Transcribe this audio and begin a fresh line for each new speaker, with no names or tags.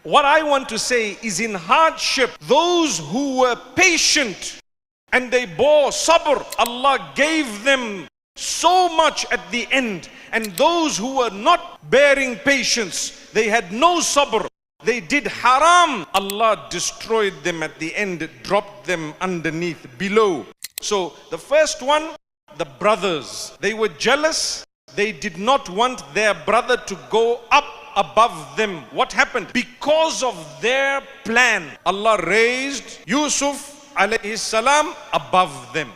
What I want to say is, in hardship, those who were patient and they bore sabr, Allah gave them so much at the end. And those who were not bearing patience, they had no sabr, they did haram, Allah destroyed them at the end, dropped them underneath, below. So the first one, the brothers, they were jealous. They did not want their brother to go up above them. What happened? Because of their plan, Allah raised Yusuf alayhi salam above them.